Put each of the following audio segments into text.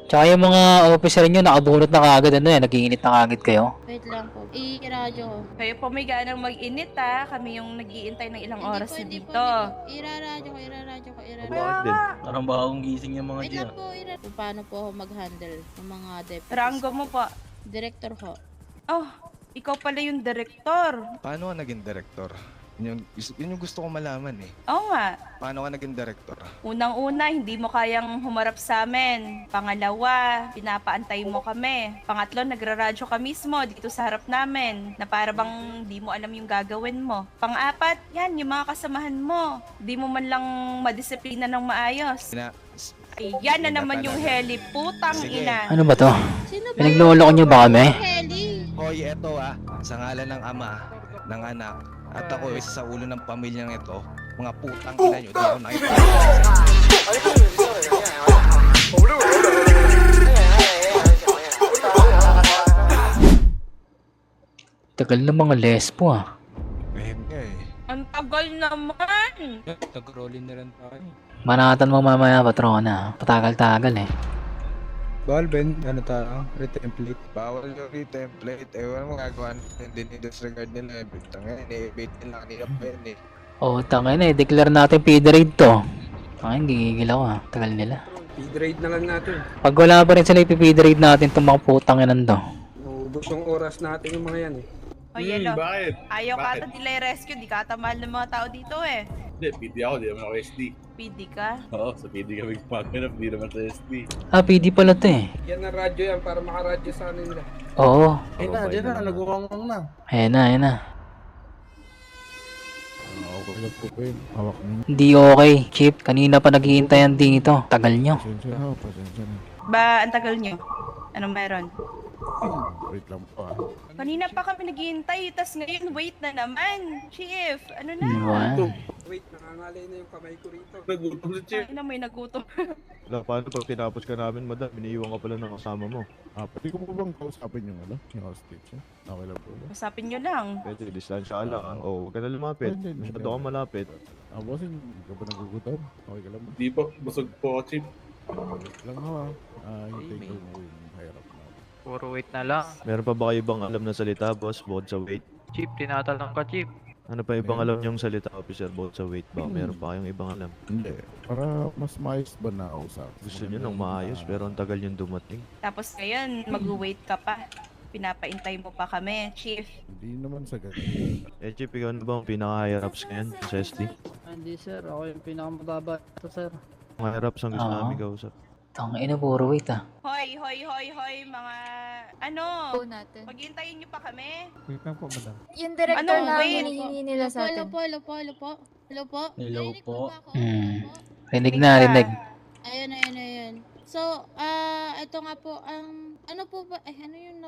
Tsaka yung mga officer nyo, nakabunot na kagad, ano yan, nag-iinit na kagad kayo. Wait lang po. I-radyo ko. Kayo po may ganang mag-init kami yung nag-iintay ng ilang oras na Hindi po, dito. I-radyo ko, i-radyo ko, i-radyo ko. Bakit din? Parang bagong gising yung mga Wait dyan. lang po, kung paano po ako mag-handle ng mga deputies. Rango mo po. Director ho. Oh, ikaw pala yung director. Paano ka naging director? Yun yung gusto ko malaman eh. Oo nga. Paano ka naging director? Unang-una, hindi mo kayang humarap sa amin. Pangalawa, pinapaantay mo kami. Pangatlo, nagraradyo ka mismo dito sa harap namin na para bang di mo alam yung gagawin mo. Pang-apat, yan, yung mga kasamahan mo. Di mo man lang madisiplina ng maayos. Ayan na naman yung heli, putang Sige. ina. Ano ba to? Sino ba Pinagloloko nyo ba kami? Heli? Hoy, eto sa ngalan ng ama, ng anak, at ako isa sa ulo ng pamilyang ito, mga putang ina nyo, di ako nakita. Tagal na mga lesbo Ngayon nga eh. Ang tagal naman. Nag-rollin na rin tayo. Manatan mo mamaya, patrona. Patagal-tagal eh. Bawal, Ben. Ano tayo? Retemplate. Bawal yung template. Ewan mo gagawa din yung disregard nila. Tangin, i-bait nila kanina pa yan eh. Oo, tangin eh. Declare natin feed raid to. Tangin, gigigil ako Tagal nila. Feed raid na lang natin. Pag wala pa rin sila ipipid raid natin itong mga putang inan to. Naubos yung oras natin yung mga yan eh. O yelo, Bakit? ayaw ka Bakit? ata nila i-rescue, di ka ata mahal ng mga tao dito eh. Hindi, PD ako, di naman ako SD. PD ka? Oo, sa PD kami gumaganap, di naman sa SD. Ah, PD pala to eh. Yan ang radyo yan para makaradyo sa nila. Oo. Ayun na, dyan na, nagukangkang na. Ayan na, ayan na. Okay lang po kayo. Hawak niyo. Hindi okay. Chip, kanina pa naghihintayan dito. Tagal nyo. Pasensya na, pasensya na. Ba, ang tagal nyo? Anong meron? Wait lang po Kanina pa kami naghihintay, tas ngayon wait na naman. Chief, ano na? Wow. Wait, nakangalay na yung kamay ko rito. Nagutom si Chip. Ay na, may nagutom. Wala, paano pag tinapos ka namin, madam? Iniiwan ka pala ng kasama mo. Pwede ko po bang kausapin yung yung hostage? Okay lang po ba? Usapin nyo lang. Pwede, distansya ka lang. Huwag ka na lumapit. Masyado ka malapit. Bossing, hindi ka ba nagugutom? Okay ka lang ba? Di po, busog po ako, Chip. Wait lang hintay ko yung hirap na. Puro wait na lang. Meron pa ba kayo ibang alam na salita, boss? Bukod sa wait? Chip, tinatanong ka, Chip. Ano pa ibang alam yung salita, officer? Bukod sa wait ba? Meron pa kayong ibang alam? Hindi. Para mas maayos ba na usap? Gusto nyo nang maayos, pero ang tagal yung dumating. Tapos ngayon, mag-wait ka pa. Pinapaintay mo pa kami, Chief. Hindi naman sa ganun. Chip, ikaw na ba ang pinaka-higher ups ngayon sa SD? Hindi, sir. Ako yung pinakamababa ito, sir. Mga higher ups ang gusto Oo. namin kausap. Tangina, puro wait Hoy, mga ano? Po natin. Maghintayin nyo pa kami? Wait lang po, madam. Yung director Ano, na wait. hinihingi nila sa atin. Hello po. Hello Narinig po. ba ako? Hmm. Hello po? Rinig na, rinig. Ayun. So, ito nga po, ano po ba, ano yung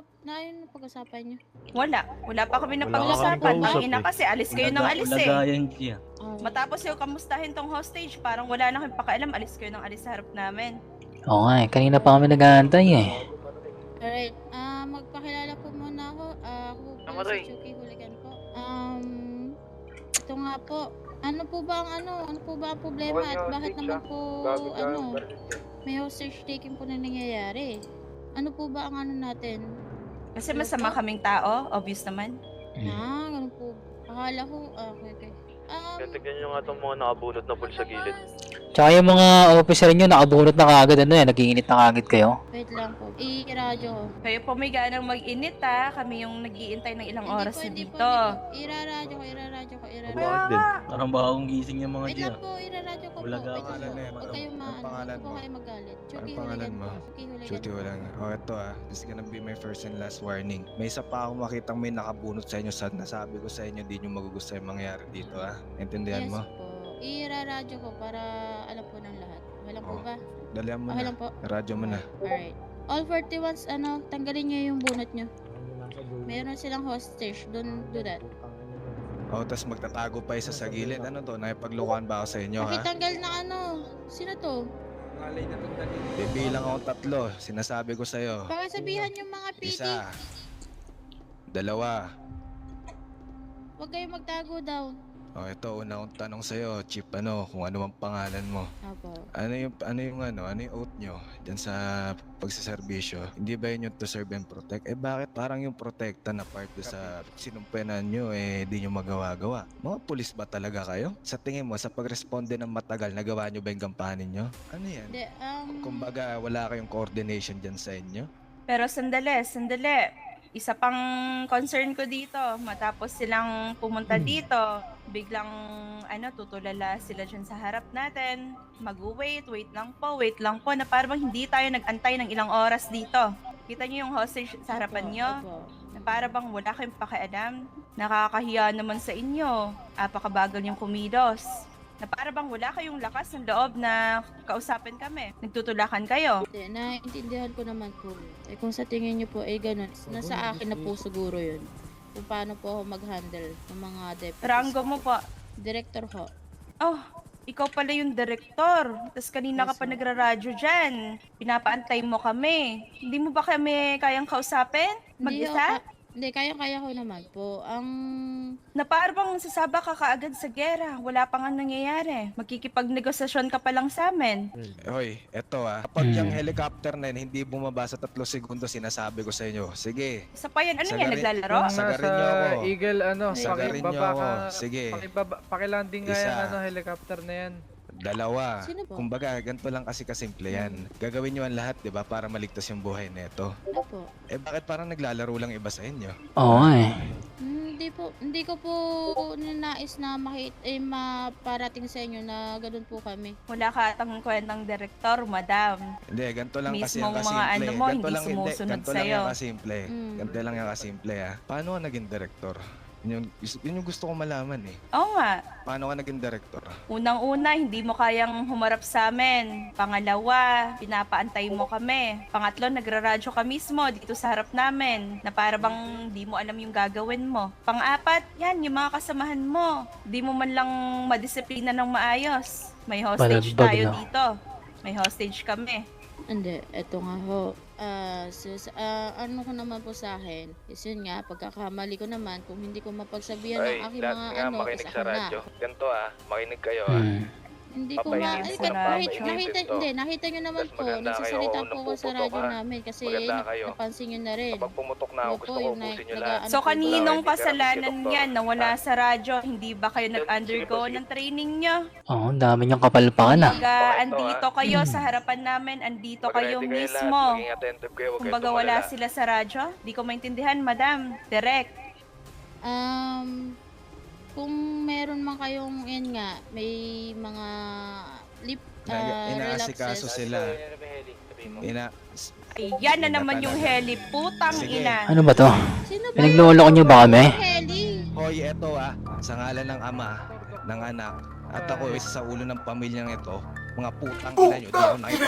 pag-usapan nyo? Wala pa kami na Wala pag-usapan. kami kausap Ang ina eh. kasi, alis kayo ng alis eh. Ulagayan siya. Matapos yung kamustahin tong hostage, parang wala na kayong pakialam, alis kayo ng alis sa harap namin. Oo nga eh. Kanina pa kami nag-aantay eh. Alright, magpakilala po muna ako. Ako po pala Maroy. si Chucky Huligan po. Ito nga po, ano po ba ang problema at bakit naman po, may hostage taking po na nangyayari? Ano po ba ang ano natin? Kasi masama kaming tao, obvious naman. Ganun po. Akala ko, okay. Tignan nyo nga itong mga nakabunot na pool sa gilid. Tsaka yung mga officer nyo, nakabunot na kagad, ano yan, nag-iinit na kagad kayo. Wait lang po. I-radyo ko. Kayo po may ganang mag-init kami yung nag-iintay ng ilang oras na dito. I-radyo ko. Bakit din? Parang bagong gising yung mga Wait dyan. lang po, i-radyo ko po. Ulaga Wait ka lang na eh, po. Huwag madam. kayong Anong pangalan huwag po mo? kayo magalit. Chucky Anong pangalan Huligan mo? po. Chucky Huligan Chuti po. wala nga. Ito this is gonna be my first and last warning. May isa pa akong makitang may nakabunot sa inyo sa nasabi ko sa inyo, di nyo magugusto yung mangyari dito Intindihan Yes mo? po. I-radyo ko para alam po ng lahat. Okay lang po Oh. ba? Dalihan mo Okay na. lang po. Radyo mo na. Alright. All 41s, tanggalin nyo yung bunot nyo. Meron silang hostage. Don't do that. Tas magtatago pa isa sa gilid. Ano to? Nakipaglukuhan ba ako sa inyo Pakitanggal na Sino to? Ngalay na itong dali. Bibilang ako 3. Sinasabi ko sa'yo. Pakisabihan yung mga PD. Isa. 2. Huwag kayong magtago daw. O ito, una kong tanong sa'yo, Chief, kung ano ang pangalan mo. Opo. Ano yung oath nyo dyan sa pagsaserbisyo? Hindi ba yun yung to serve and protect? Bakit parang yung protekta na part do sa sinumpenan nyo, di nyo magawa-gawa? Mga pulis ba talaga kayo? Sa tingin mo, sa pagresponde ng matagal, nagawa nyo ba yung gampanin nyo? Ano yan? Hindi, Kumbaga, wala kayong coordination dyan sa inyo? Pero sandali. Isa pang concern ko dito, matapos silang pumunta dito, biglang tutulala sila dyan sa harap natin. Mag-wait lang po, na parang hindi tayo nag-antay ng ilang oras dito. Kita niyo yung hostage sa harapan niyo? Opo. Na para bang wala kayong pakialam. Nakakahiya naman sa inyo. Apakabagal yung kumilos. Na para bang wala kayong lakas ng loob na kausapin kami. Nagtutulakan kayo. Hindi, naiintindihan ko naman po. Kung sa tingin niyo po ganun, nasa akin na po siguro yun. Kung paano po ako mag-handle ng mga deputies. Rango mo po. Director ho. Oh, ikaw pala yung director. Tapos kanina ka Yes, pa ma'am. nagraradyo dyan. Pinapaantay mo kami. Hindi mo ba kami kayang kausapin? Mag-isa? Hindi, kaya ko naman po. Na para bang sasaba ka kaagad sa gera. Wala pa nga nangyayari. Magkikipagnegosasyon ka pa lang sa amin. Hoy, eto kapag yung helicopter na yun, hindi bumaba sa 3 segundo, sinasabi ko sa inyo, sige, Isa pa yan. Ano yan? Sagari- Naglalaro? Yung Sagarin nasa niyo ako. Eagle, Sagarin niyo pakibaba ako. ka. Sige. Pakilanding nga Isa. yung helicopter na yan. 2. Sino po? Kumbaga, ganito lang kasi kasimple yan. Gagawin nyo ang lahat, di ba, para maligtas yung buhay neto. Ano po? Bakit parang naglalaro lang iba sa inyo? Oo nga eh. Hindi ko po ninais na maparating sa inyo na ganun po kami. Wala ka atang kwentang direktor, madam. Hindi, ganito lang kasi yung Mismong mga kasimple. ano mo, Ganito hindi lang, sumusunod ganito lang sa'yo. yung kasimple. Ganito lang yung kasimple, Paano ka naging director? Yun yung gusto ko malaman eh. Oo nga. Paano ka naging director? Unang-una, hindi mo kayang humarap sa amin. Pangalawa, pinapaantay mo kami. Pangatlo, nagraradyo ka mismo dito sa harap namin na para bang di mo alam yung gagawin mo. Pang-apat, yan, yung mga kasamahan mo. Di mo man lang madisiplina ng maayos. May hostage Balagbag, tayo no? dito. May hostage kami. Hindi, eto nga ho. Ano ko naman po sa akin, is yun nga, pagkakamali ko naman, kung hindi ko mapagsabihan ng aking mga is ako na. Ganito makinig kayo Hindi ko Papainin ko na nakita nyo naman po, nagsasalita po ako sa radyo namin kasi napansin nyo na rin. pumutok So, kaninong kasalanan yan na wala sa radyo? Hindi ba kayo nag-undergo ng training nyo? Oo, ang dami niyang kapalpakan ah. Kumbaga, andito kayo sa harapan namin, andito kayo mismo. Kumbaga, wala sila sa radyo? Di ko maintindihan, madam. Direct. Kung meron man kayong, yan nga, may mga Inaasikaso relapses. sila. Ayan na naman yung heli. Putang Sige. ina. Ano ba to? Sino ba Pinagloloko niyo ba kami? Kelly? Hoy, eto sa ngalan ng ama, ng anak, at ako isa sa ulo ng pamilyang ito, mga putang ina nyo, di ako nakita.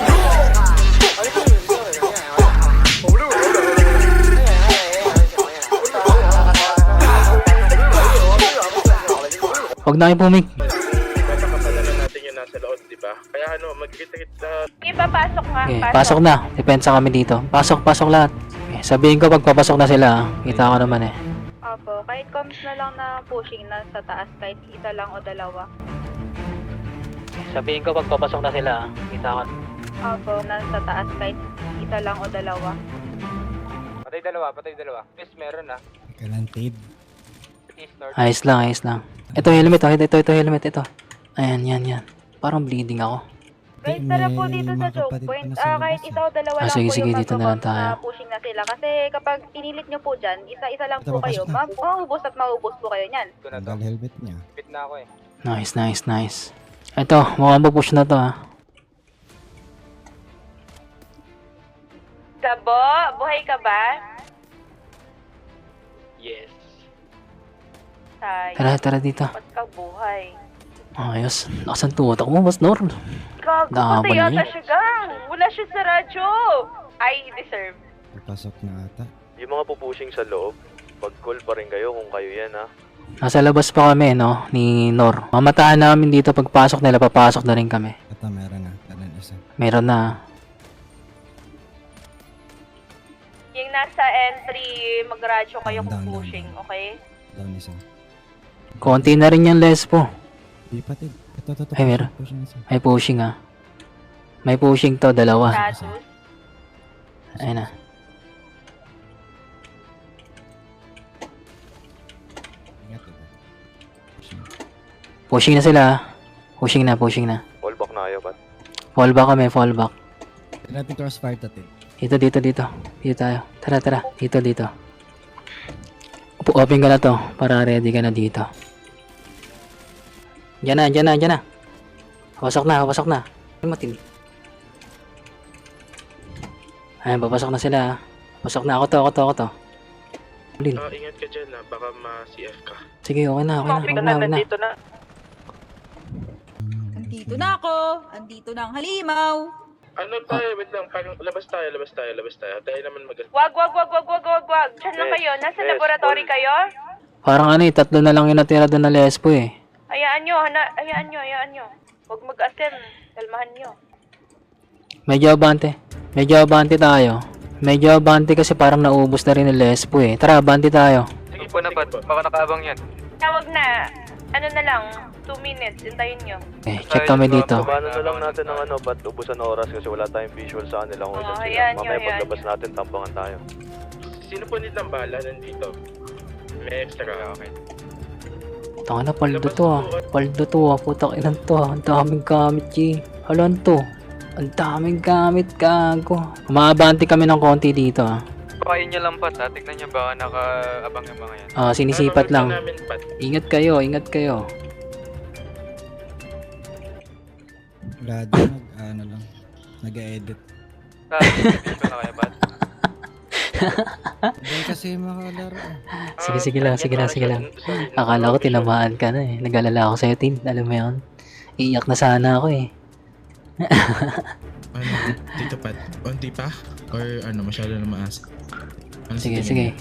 Huwag na kayo pumig. Kapadalan natin yun nasa loob, di ba? Kaya magkita-kita. Ipapasok nga. Okay, pasok na. Depensa kami dito. Pasok lahat. Okay, sabihin ko pag papasok na sila. Kita ko naman eh. Opo, kahit comms na lang na pushing na sa taas, kahit isa lang o dalawa. Sabihin ko pag papasok na sila. Kita ko. Opo, nasa taas, kahit isa lang o dalawa. Patay dalawa. Yes, meron na. Guaranteed. Ayos lang. Ito helmet, ito helmet, ito. Ayan, yan. Parang bleeding ako. Guys, tara po dito sa choke point. Kahit isa o dalawa lang sige, po sige, yung dito na lang magko-comms tayo. na pushing na sila. Kasi kapag pinilit nyo po dyan, isa-isa lang po Ito, kayo. papasok na. Maubos at maubos po kayo niyan. Tanggal helmet niya. Fit na ako eh. Nice. Ito, mukhang push na to ha. Gabo, buhay ka ba? Yes. Tayo. Tara dito. Ba't ka buhay? Ayos. Lakas ang tutak mo, Mas Nor. Gago, Dahaba patay niya yata eh. siya, gang. Wala siya sa radyo. I deserve. Papasok na ata. Yung mga pupushing sa loob, mag-call pa rin kayo kung kayo yan ha. Nasa labas pa kami, no? Ni Nor. Mamataan namin dito pagpasok nila, papasok na rin kami. Ata meron na. Kanan isa. Meron na. Yung nasa entry, mag-radyo kayo kung Down. pushing, okay? Down isa. Konti na rin yung lespo. Di pa, Tid. Ito. Ay, meron. Pushing isa. May pushing ah. May pushing to, dalawa. Status. Ayun na. Ingat, Tid. Pushing na sila ah. Pushing na. Fallback na kayo, Pat. Fallback kami, fallback. Tignan natin crossfire to, Tid. Dito. Dito tayo. Tara. Dito. Open ka na to, para ready ka na dito. Diyan na. Pasok na. Ay, matindi. Ayan, papasok na sila. Pasok na, ako to. Ulin. Ingat ka dyan baka ma-CF ka. Sige, okay na. Nandito na. Andito na ako. Andito na ang halimaw. Ano tayo, wait lang, parang labas tayo. Tayo naman Wag. Diyan lang kayo. Nasa laboratory kayo? Parang ano tatlo na lang yung natira doon na lespo eh. Hayaan nyo. Huwag mag-asem. Kalmahan nyo. Medyo abante tayo. Medyo abante kasi parang naubos na rin yung lespo eh. Tara, abante tayo. Sige po na, Pat. Baka nakaabang yan. Tawag na. Ano na lang. 2 minutes. Hintayin nyo. Check kami dito. Paano na lang natin ng Pat, ubusan na oras kasi wala tayong visual sa kanila kung ilan sila. ayan, Mamaya ayan. paglabas natin, tampangan tayo. Sino po nilang bala nandito? May extra. Okay. Tanga na, paldo to ah. Putak inan to ah. Ang daming gamit, G. Halan to. Ang daming gamit, gago. Umaabante kami ng konti dito ah. Pakain niya lang, Pat, ha? Tignan niya baka nakaabang yung mga yan. Sinisipat lang. Namin, Pat. Ingat kayo. Rado, nag-edit. Dito na kaya, Pat? Hindi kasi makalaro. Sige lang. Akala ko tinamaan ka na eh. Nag-alala ako sa'yo, Tin. Alam mo yun? Iiyak na sana ako eh. Ano, Tito Pat, konti pa? Or masyado na maas? Sige.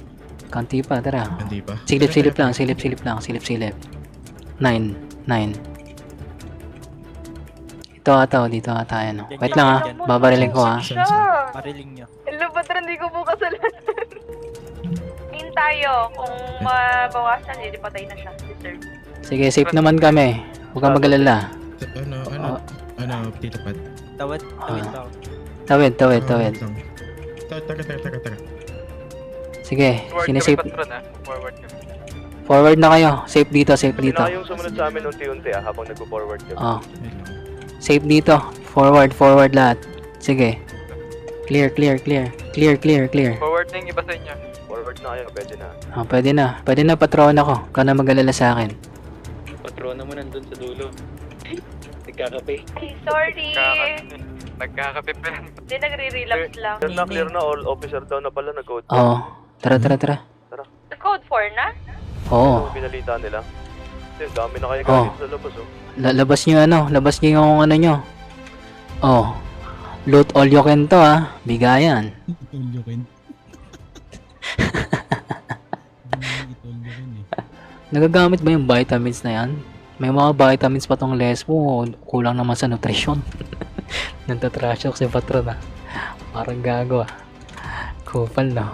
Kanti pa, tara. Konti pa? Silip lang. 9. Ito ata, dito ata yan. Wait lang ah, babariling ko ah. Pariling nyo. Hello, Patron. Hindi ko po kasalanan. Tingin tayo. Kung mabawasan, hindi patay na siya. Deserve. Sige, safe naman kami. Huwag kang mag-alala. Tito Pat? Tawid. Tara. Sige, Forward kami, sinisafe. Patron, ha? Forward kami. Forward na kayo. Safe dito. Pwede na kayong sumunod sa amin unti-unti habang nagpo-forward kami. Safe dito. Forward lahat. Sige. Clear. Forward na yung iba sa inyo. Forward na kayo, pwede na. Pwede na patron ako. Ka na mag-alala sa akin. Patrona mo nandun sa dulo. Nagkakape. Sorry. Nagkakape pa yan. Hindi, nagre-relapse lang. Clear na, all officer daw na pala nag-code. Oo. Tara. Code 4 na? Oo. Ano pinalita nila? Kasi dami na kayo galit sa labas, oh. Labas nyo yung ano nyo. Loot all you can to ah. Bigayan. Nagagamit ba yung vitamins na yan? May mga vitamins pa tong lesbo. Kulang naman sa nutrisyon. Nantatrash ako si Patron ah. Parang gago ah. Kupal no.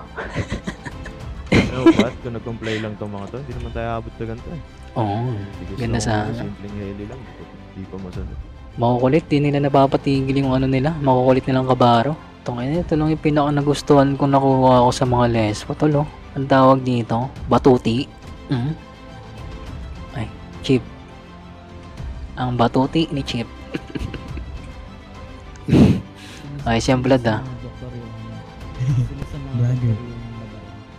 Pat, kung nag-comply lang tong mga to, hindi naman tayo abot sa ganito eh. Oo. Ganda sana. Simpleng heli lang, hindi pa masunod. Makukulit, di nila napapatigil yung ano nila. Makukulit nilang kabaro. Ito lang yung pinaka nagustuhan kong nakuha ko sa mga lesbo. Tol oh. Ang tawag dito, batuti. Ay, Chip. Ang batuti ni Chip. Ayos yung blood ah.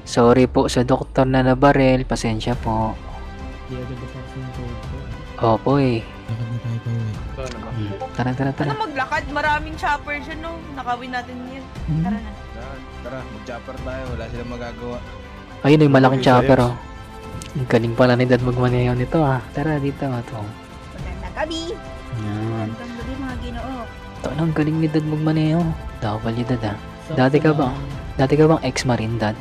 Sorry po sa doktor na nabarel. Pasensya po. Opo eh. Tara. Ano maglakad? Maraming chopper dyan, no? Nakawin natin yan. Tara na. Tara, mag-chopper tayo. Wala silang magagawa. Ayun yung malaking chopper oh. Ang galing pala ni Dad magmaneho nito ah. Tara dito nga to. Magandang gabi. Yan. Magandang gabi mga ginoo. Ito ang galing ni Dad magmaneho. Dawal ni Dad ah. Dati ka bang ex-marine Dad?